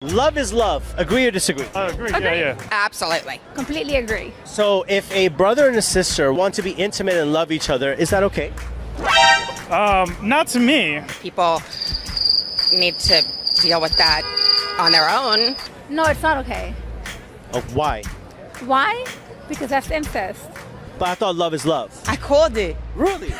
Love is love. Agree or disagree? Agree. Agree. Yeah. Absolutely. Completely agree. So if a brother and a sister want to be intimate and love each other, is that okay? Not to me. People need to deal with that on their own. No, it's not okay. Oh, why? Why? Because that's incest. But I thought love is love. I called it. Really?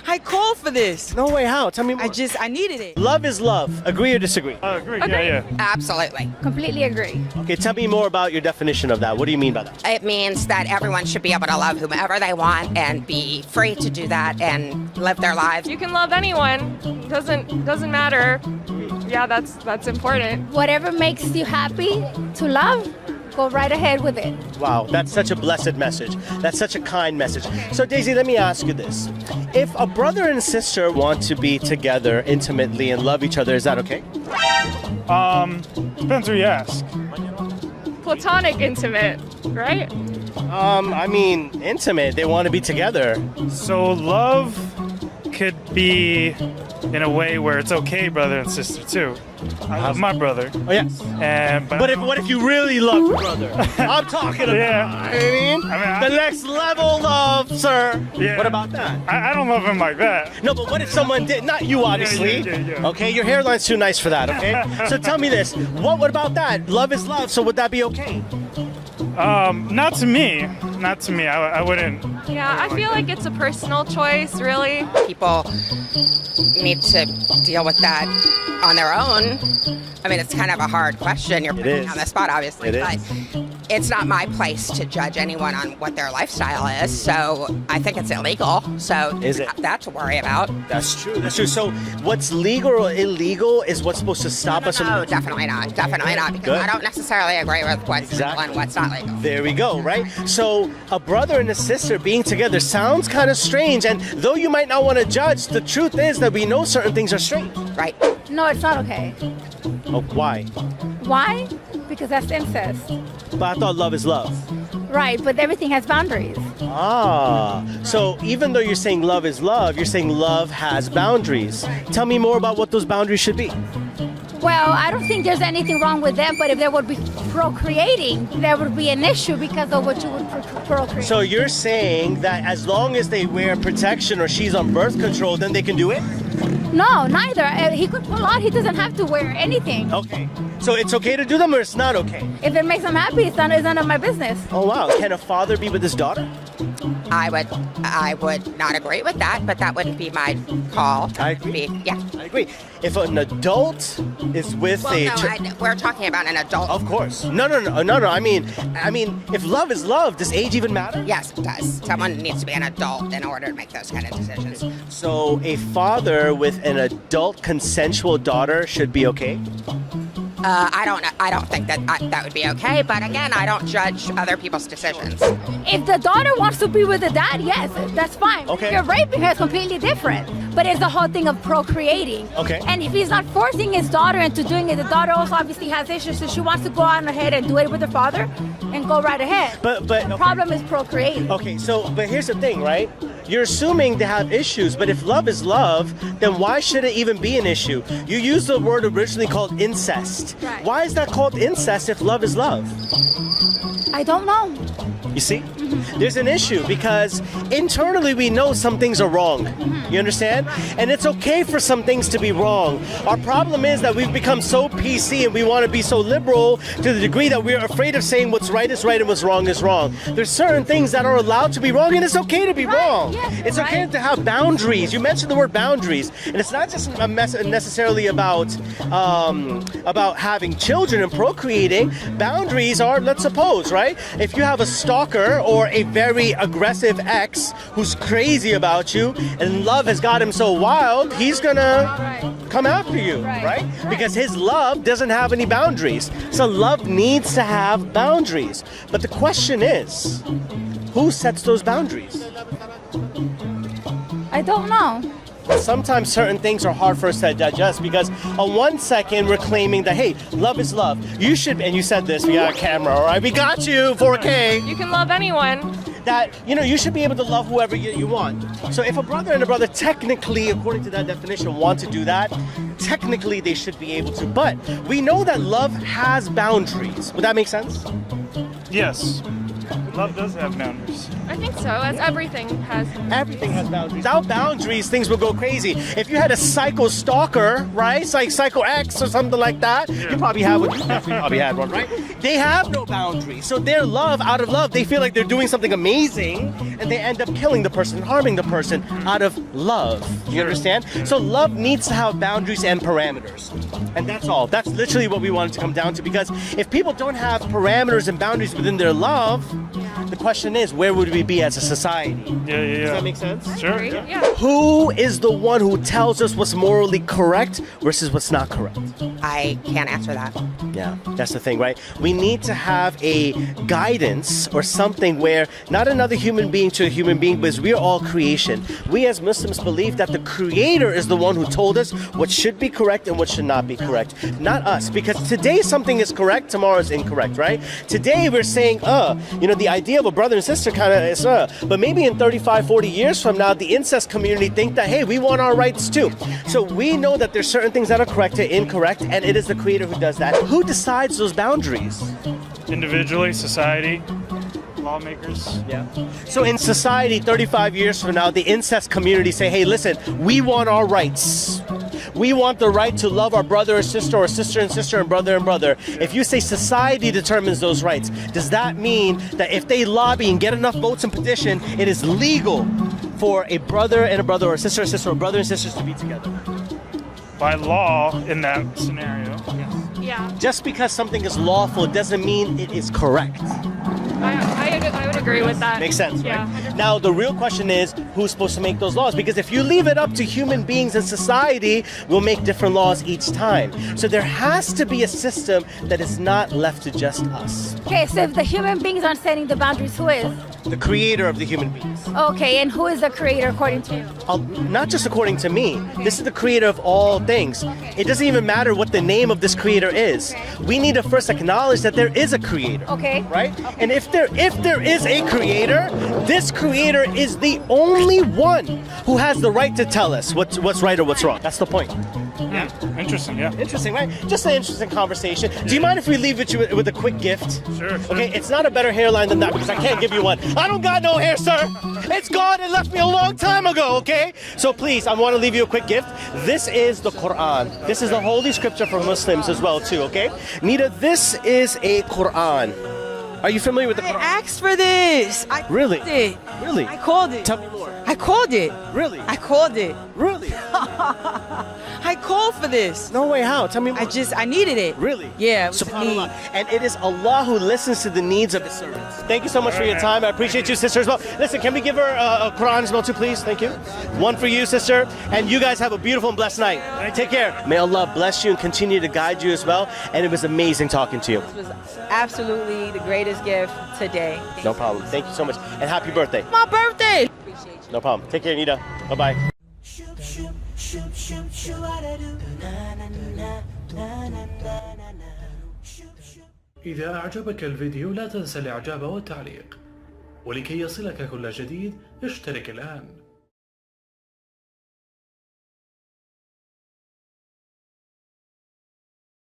I called for this. No way, how? Tell me more. I needed it. Love is love. Agree or disagree? Agree. Okay. Yeah. Absolutely. Completely agree. Okay, tell me more about your definition of that. What do you mean by that? It means that everyone should be able to love whomever they want and be free to do that and live their lives. You can love anyone. Doesn't matter. Yeah, that's important. Whatever makes you happy to love, go right ahead with it. Wow, that's such a blessed message. That's such a kind message. So Daisy, let me ask you this. If a brother and sister want to be together intimately and love each other, is that okay? Depends who you ask. Platonic intimate, right? I mean, intimate. They want to be together. So love could be in a way where it's okay, brother and sister too. I love my brother. Oh, yes. But What if you really love your brother? I'm talking about, Yeah. you know what I mean? The next level love, sir. Yeah. What about that? I don't love him like that. No, but what if someone did? Not you, obviously. Yeah. Okay, your hairline's too nice for that, okay? So tell me this. What about that? Love is love, so would that be okay? Not to me. Not to me. I wouldn't. Yeah, I feel like it's a personal choice, really. People need to deal with that on their own. I mean, it's kind of a hard question. You're putting me on the spot, obviously. It but is. it's not my place to judge anyone on what their lifestyle is. So I think it's illegal. So Is it? that to worry about. That's true. That's true. So what's legal or illegal is what's supposed to stop us from... No, definitely not. Definitely not. Because Good. I don't necessarily agree with what's legal Exactly. and what's not legal. There we go, right? So a brother and a sister being together sounds kind of strange, and though you might not want to judge, the truth is that we know certain things are strange. Right. No, it's not okay. Oh, why? Why? Because that's incest. But I thought love is love. Right, but everything has boundaries. Ah, so even though you're saying love is love, you're saying love has boundaries. Tell me more about what those boundaries should be. Well, I don't think there's anything wrong with them, but if they would be procreating, there would be an issue because of what you would procreate. So you're saying that as long as they wear protection or she's on birth control, then they can do it? No, neither. He could pull out. He doesn't have to wear anything. Okay. So it's okay to do them or it's not okay? If it makes him happy, it's none of my business. Oh, wow. Can a father be with his daughter? I would not agree with that, but that wouldn't be my call. I agree. Yeah. I agree. If an adult is with Well, a... no, we're talking about an adult. Of course. No. I mean, if love is love, does age even matter? Yes, it does. Someone needs to be an adult in order to make those kind of decisions. So a father with an adult consensual daughter should be okay? I don't think that would be okay. But again, I don't judge other people's decisions. If the daughter wants to be with the dad, yes, that's fine. Okay. If you're raping her, it's completely different. But it's the whole thing of procreating. Okay. And if he's not forcing his daughter into doing it, the daughter also obviously has issues, so she wants to go on ahead and do it with her father and go right ahead. But the problem is procreating. Okay, but here's the thing, right? You're assuming they have issues, but if love is love, then why should it even be an issue? You used the word originally called incest. Right. Why is that called incest if love is love? I don't know. You see? There's an issue because internally we know some things are wrong. You understand? And it's okay for some things to be wrong. Our problem is that we've become so PC and we want to be so liberal to the degree that we're afraid of saying what's right is right and what's wrong is wrong. There's certain things that are allowed to be wrong and it's okay to be wrong. Yes, It's okay right. to have boundaries. You mentioned the word boundaries. And it's not just necessarily about having children and procreating. Boundaries are, let's suppose, right? If you have a stalker or a very aggressive ex who's crazy about you and love has got him so wild, he's gonna come after you, right? Because his love doesn't have any boundaries. So love needs to have boundaries. But the question is, who sets those boundaries? I don't know. Sometimes certain things are hard for us to digest because on one second we're claiming that, hey, love is love. You should, and you said this, we got a camera, all right? We got you, 4K. You can love anyone. that, you should be able to love whoever you want. So if a brother and a brother technically, according to that definition, want to do that, technically they should be able to. But we know that love has boundaries. Would that make sense? Yes. Love does have boundaries. I think so, as everything has. Everything has boundaries. Without boundaries, things will go crazy. If you had a psycho stalker, right? It's like Psycho X or something like that. Yeah. You probably have one. You definitely probably had one, right? They have no boundaries. So their love, out of love, they feel like they're doing something amazing, and they end up killing the person, harming the person out of love. You understand? So love needs to have boundaries and parameters. And that's all. That's literally what we wanted to come down to, because if people don't have parameters and boundaries within their love, the question is, where would we be as a society? Yeah. Does that make sense? Sure. Yeah. Who is the one who tells us what's morally correct versus what's not correct? I can't answer that. Yeah, that's the thing, right? We need to have a guidance or something where not another human being to a human being, but we're all creation. We as Muslims believe that the Creator is the one who told us what should be correct and what should not be correct, not us. Because today something is correct, tomorrow is incorrect, right? Today we're saying, the idea of a brother and sister kind of is, but maybe in 35, 40 years from now, the incest community think that, hey, we want our rights too. So we know that there's certain things that are correct and incorrect, and it is the Creator who does that. Who decides those boundaries? Individually, society, lawmakers. Yeah. So in society, 35 years from now, the incest community say, hey, listen, we want our rights. We want the right to love our brother or sister and sister and brother. If you say society determines those rights, does that mean that if they lobby and get enough votes and petition, it is legal for a brother and a brother or a sister or brother and sisters to be together? By law, in that scenario. Yes. Yeah. Just because something is lawful doesn't mean it is correct. I would agree with that. Makes sense, right? Yeah. Now, the real question is, who's supposed to make those laws? Because if you leave it up to human beings in society, we'll make different laws each time. So there has to be a system that is not left to just us. Okay, so if the human beings aren't setting the boundaries, who is? The Creator of the human beings. Okay, and who is the Creator according to you? Not just according to me. This is the Creator of all things. It doesn't even matter what the name of this Creator is. We need to first acknowledge that there is a Creator. Okay. Right? Okay. And if there is a Creator, this Creator is the only one who has the right to tell us what's right or what's wrong. That's the point. Yeah. Interesting, yeah. Interesting, right? Just an interesting conversation. Do you mind if we leave you with a quick gift? Sure. Okay, it's not a better hairline than that because I can't give you one. I don't got no hair, sir. It's gone and left me a long time ago, okay? So please, I want to leave you a quick gift. This is the Quran. This is the holy scripture for Muslims as well, too, okay? Nita, this is a Quran. Are you familiar with the Quran? I asked for this. I Really? called it. Really? I called it. Tell me more. I called it. Really? I called it. Really? I called for this. No way, how? Tell me more. I needed it. Really? Yeah, it was a SubhanAllah. need. And it is Allah who listens to the needs of His servants. Thank you so much for your time. I appreciate you, sister, as well. Listen, can we give her a Quran as well, too, please? Thank you. One for you, sister. And you guys have a beautiful and blessed night. Take care. May Allah bless you and continue to guide you as well. And it was amazing talking to you. This was absolutely the greatest gift today. No problem. Thank you so much. And happy birthday. My birthday. No problem. Take care, Nita. Bye-bye. إذا أعجبك الفيديو لا تنسى الإعجاب والتعليق، ولكي يصلك كل جديد اشترك الآن.